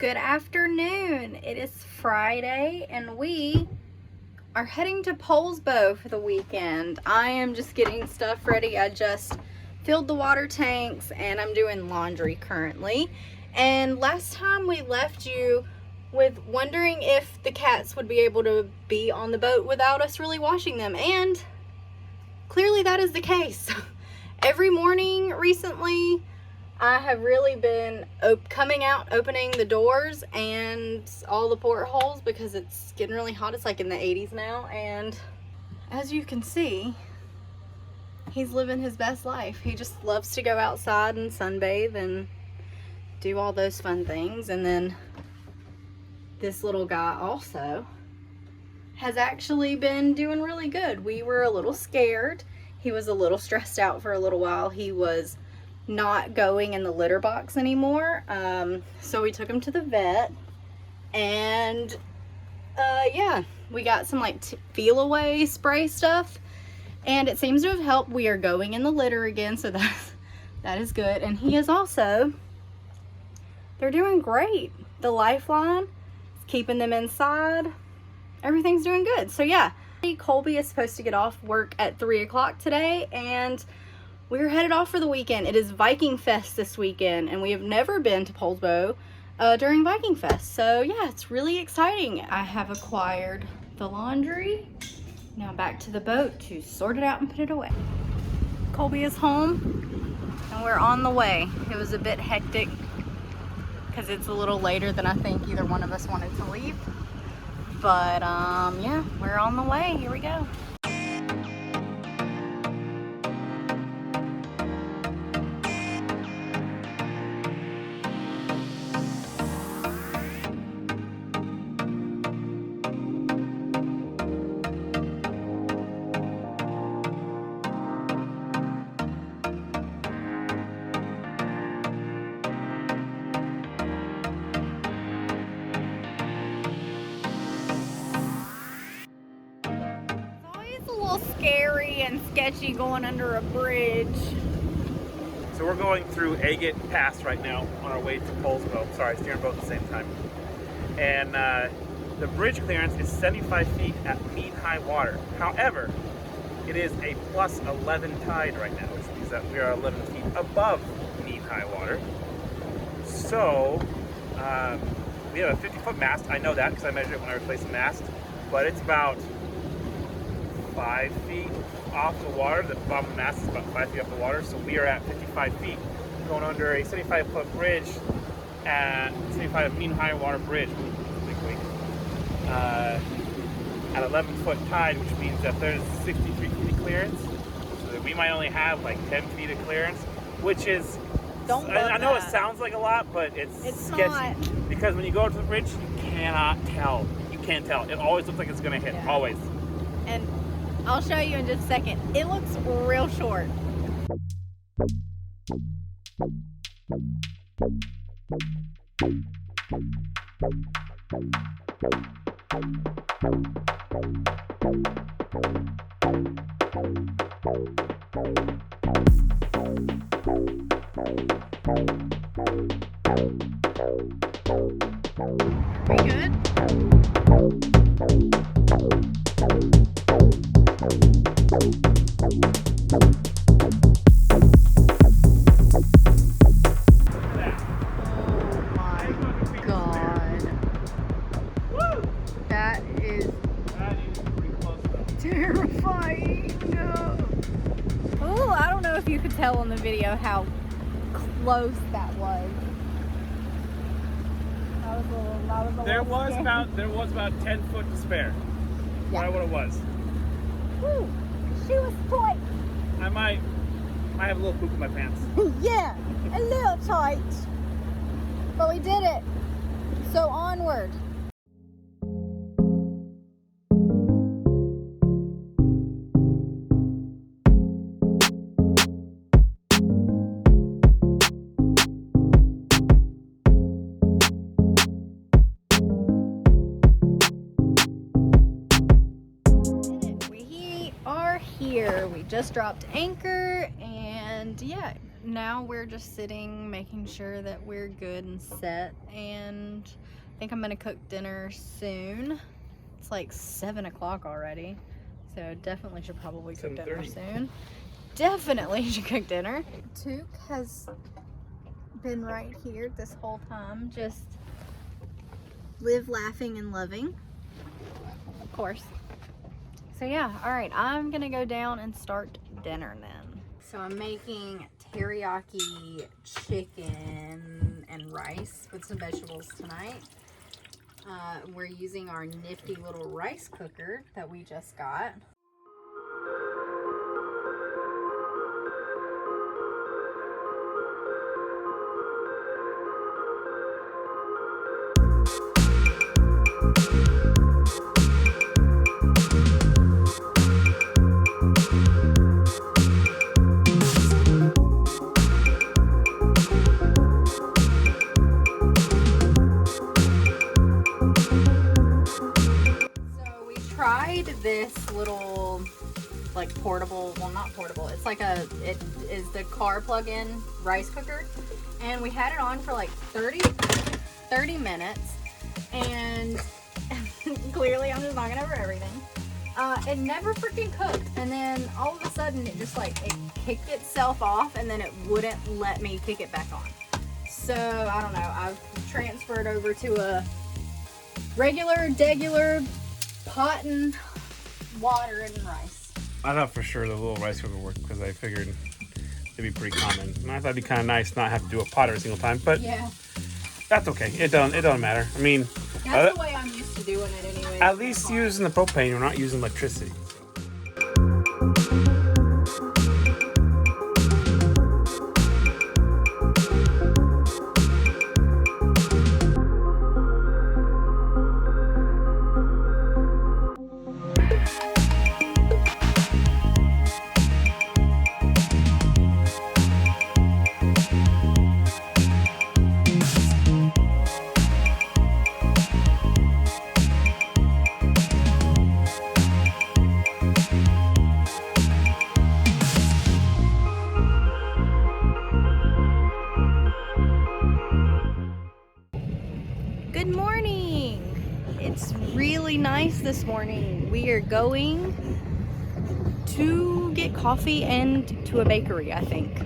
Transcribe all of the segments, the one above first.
Good afternoon. It is Friday and we are heading to Poulsbo for the weekend. I am just getting stuff ready. I just filled the water tanks and I'm doing laundry currently. And last time we left you with wondering if the cats would be able to be on the boat without us really washing them, and clearly that is the case. Every morning recently I have really been coming out, opening the doors and all the portholes because it's getting really hot. It's like in the 80s now, and as you can see, he's living his best life. He just loves to go outside and sunbathe and do all those fun things. And then this little guy also has actually been doing really good. We were a little scared. He was a little stressed out for a little while. He was not going in the litter box anymore, so we took him to the vet, and yeah, we got some like feel away spray stuff, and it seems to have helped. We are going in the litter again, so that is good. And he is also, they're doing great. The Lifeline is keeping them inside. Everything's doing good. So yeah, Colby is supposed to get off work at 3 o'clock today, and we're headed off for the weekend. It is Viking Fest this weekend, and we have never been to Poulsbo during Viking Fest. So yeah, it's really exciting. I have acquired the laundry. Now back to the boat to sort it out and put it away. Colby is home, and we're on the way. It was a bit hectic because it's a little later than I think either one of us wanted to leave. But yeah, we're on the way. Here we go. Scary and sketchy going under a bridge. So we're going through Agate Pass right now on our way to Poulsbo. Sorry, steering both at the same time. And the bridge clearance is 75 feet at mean high water. However, it is a plus 11 tide right now, which means that we are 11 feet above mean high water. So we have a 50-foot mast. I know that because I measured it when I replaced the mast, but it's about 5 feet off the water. The bottom of the mast is about 5 feet off the water, so we are at 55 feet going under a 75-foot bridge and 75 mean high water bridge, at 11-foot tide, which means that there's 63 feet of clearance, so that we might only have like 10 feet of clearance, which is, I know it sounds like a lot, but it's sketchy not. Because when you go to the bridge, you cannot tell. You can't tell. It always looks like it's going to hit, yeah. Always. And I'll show you in just a second. It looks real short. Pretty good. Terrifying. No. Oh, I don't know if you could tell on the video how close that was. There was about 10 foot to spare. Yeah. Probably what it was. Woo, she was tight. I might have a little poop in my pants. Yeah, a little tight. But we did it. So onward. We are here. We just dropped anchor and And yeah, now we're just sitting, making sure that we're good and set. And I think I'm gonna cook dinner soon. It's like 7 o'clock already, so definitely should probably cook dinner soon. Definitely should cook dinner. Took has been right here this whole time, just live laughing and loving, of course. So yeah, all right, I'm gonna go down and start dinner then. So I'm making teriyaki chicken and rice with some vegetables tonight. We're using our nifty little rice cooker that we just got. Tried this little like portable, well not portable, it's like it is the car plug-in rice cooker, and we had it on for like 30 minutes, and clearly I'm just knocking over everything. It never freaking cooked, and then all of a sudden it just like it kicked itself off, and then it wouldn't let me kick it back on. So I don't know, I've transferred over to a degular pot and water and rice. I thought for sure the little rice cooker worked because I figured it'd be pretty common. And I thought it'd be kind of nice not have to do a pot every single time, but yeah, that's okay. It don't matter. I mean, that's the way I'm used to doing it anyway. At least using the propane, we're not using electricity. Good morning. It's really nice this morning. We are going to get coffee and to a bakery, I think.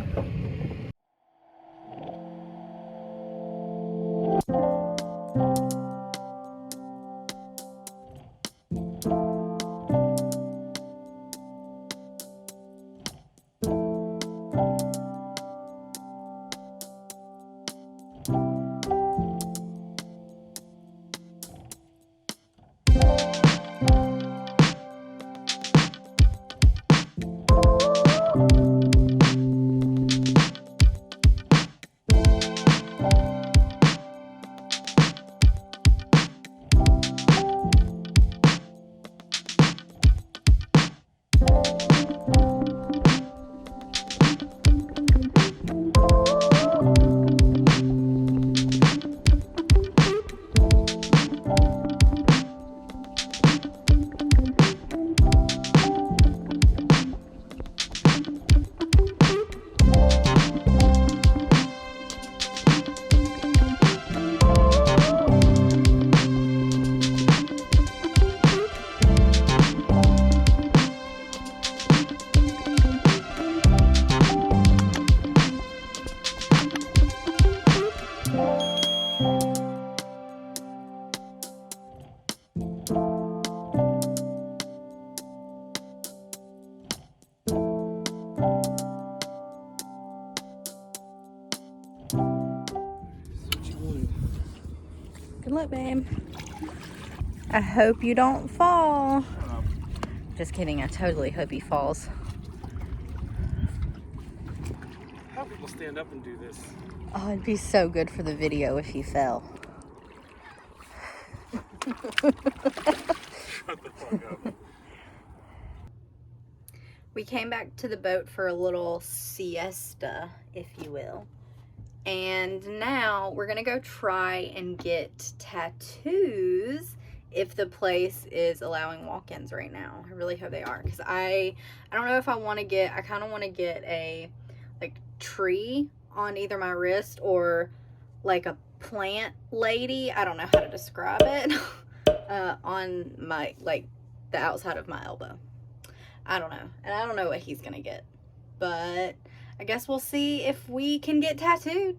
Good luck, babe. I hope you don't fall. Just kidding, I totally hope he falls. How do people stand up and do this? Oh, it'd be so good for the video if he fell. Shut the fuck up. We came back to the boat for a little siesta, if you will. And now we're gonna go try and get tattoos if the place is allowing walk-ins right now. I really hope they are, because I don't know if I want to get, I kind of want to get a like tree on either my wrist or like a plant lady, I don't know how to describe it, on my, like, the outside of my elbow. I don't know. And I don't know what he's gonna get. But I guess we'll see if we can get tattooed.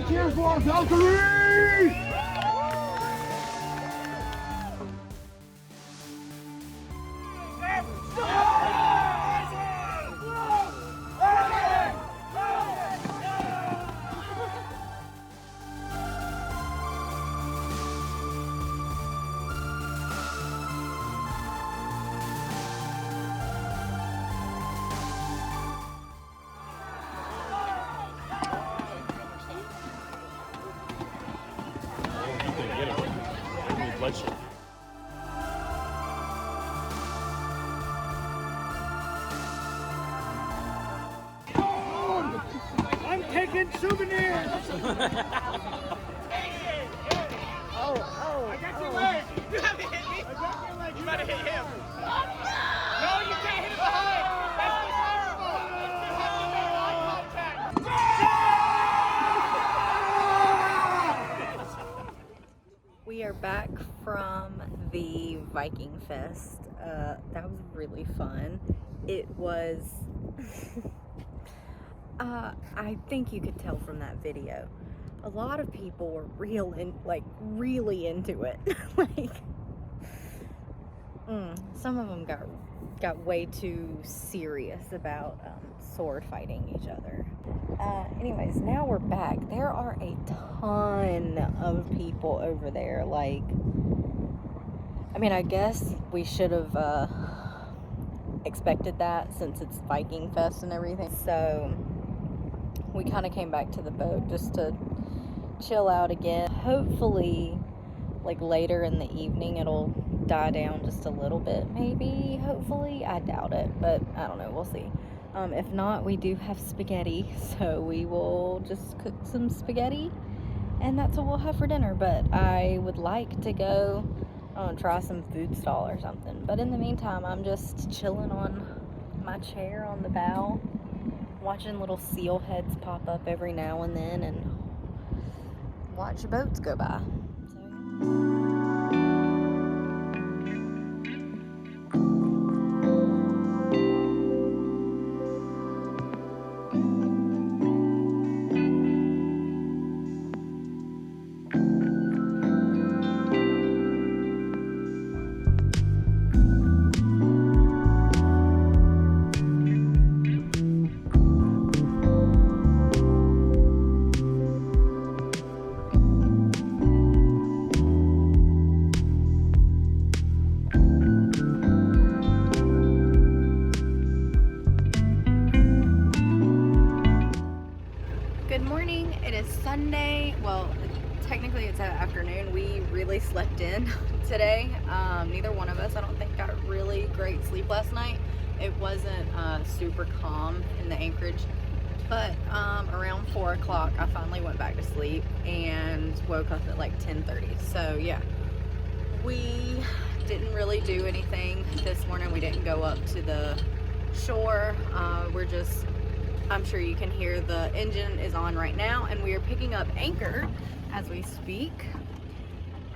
Cheers for Valkyrie! Bloodshed. I'm taking souvenirs! I got your leg! You haven't hit me! I got your leg! You gotta hit him! No, you can't hit him behind! That's dishonorable! You have to make eye contact! We are back from the Viking Fest. That was really fun. It was, I think you could tell from that video, a lot of people were really into it. Like, some of them got way too serious about sword fighting each other. Anyways, now we're back. There are a ton of people over there. Like, I mean, I guess we should have expected that since it's Viking Fest and everything. So we kind of came back to the boat just to chill out again. Hopefully, like later in the evening, it'll die down just a little bit, maybe, hopefully. I doubt it, but I don't know, we'll see. If not, we do have spaghetti, so we will just cook some spaghetti, and that's what we'll have for dinner. But I would like to go try some food stall or something. But in the meantime, I'm just chilling on my chair on the bow, watching little seal heads pop up every now and then, and watch boats go by. So, good morning. It is Sunday. Well, technically it's afternoon. We really slept in today. Neither one of us, I don't think, got really great sleep last night. It wasn't super calm in the anchorage, but around 4 o'clock I finally went back to sleep and woke up at like 10:30. So yeah, we didn't really do anything this morning. We didn't go up to the shore. I'm sure you can hear the engine is on right now, and we are picking up anchor as we speak.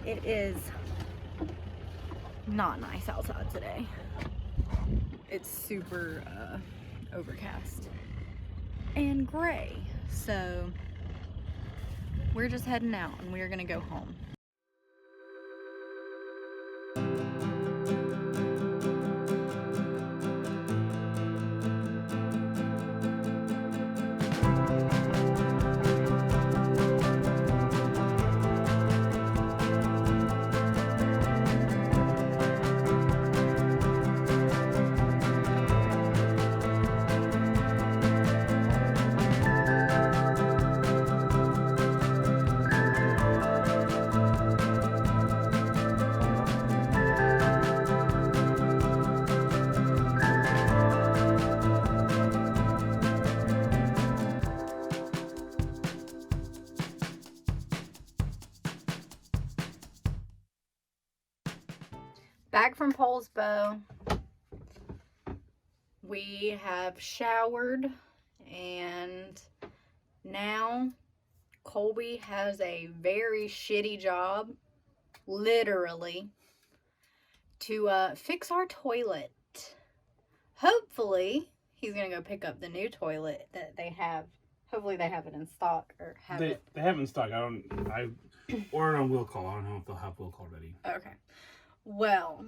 It is not nice outside today. It's super overcast and gray. So we're just heading out, and we are gonna go home. back from Polesbow. We have showered, and now Colby has a very shitty job, literally, to fix our toilet. Hopefully, he's gonna go pick up the new toilet that they have. Hopefully, they have it in stock or have it. They have it in stock. I ordered on will call. I don't know if they'll have will call ready. Okay. Well,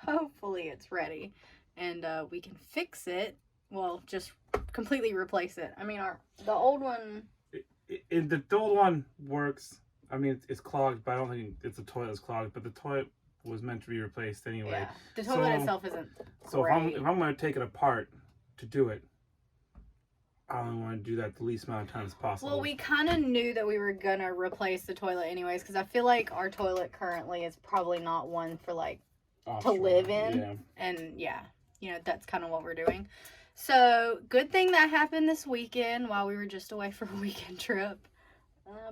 hopefully it's ready, and we can fix it. Well, just completely replace it. I mean, the old one. The old one works. I mean, it's clogged, but I don't think it's the toilet that's clogged. But the toilet was meant to be replaced anyway. Yeah. The toilet itself isn't. So great. if I'm going to take it apart to do it, I only want to do that the least amount of time as possible. Well, we kind of knew that we were gonna replace the toilet anyways, because I feel like our toilet currently is probably not one for like Offshore, to live in. Yeah. And yeah, you know, that's kind of what we're doing. So good thing that happened this weekend while we were just away for a weekend trip.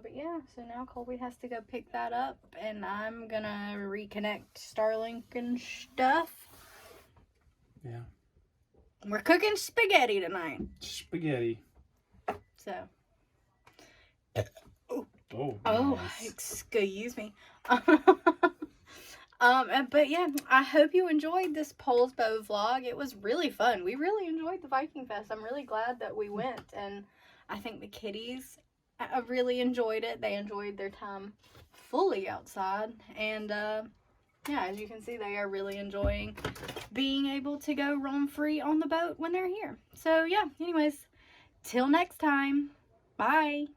But yeah, so now Colby has to go pick that up, and I'm gonna reconnect Starlink and stuff. Yeah. We're cooking spaghetti tonight. Spaghetti. So. Oh. Nice. Excuse me. But yeah, I hope you enjoyed this Polesbow vlog. It was really fun. We really enjoyed the Viking Fest. I'm really glad that we went, and I think the kiddies really enjoyed it. They enjoyed their time fully outside, and yeah, as you can see, they are really enjoying being able to go roam free on the boat when they're here. So yeah, anyways, till next time, bye.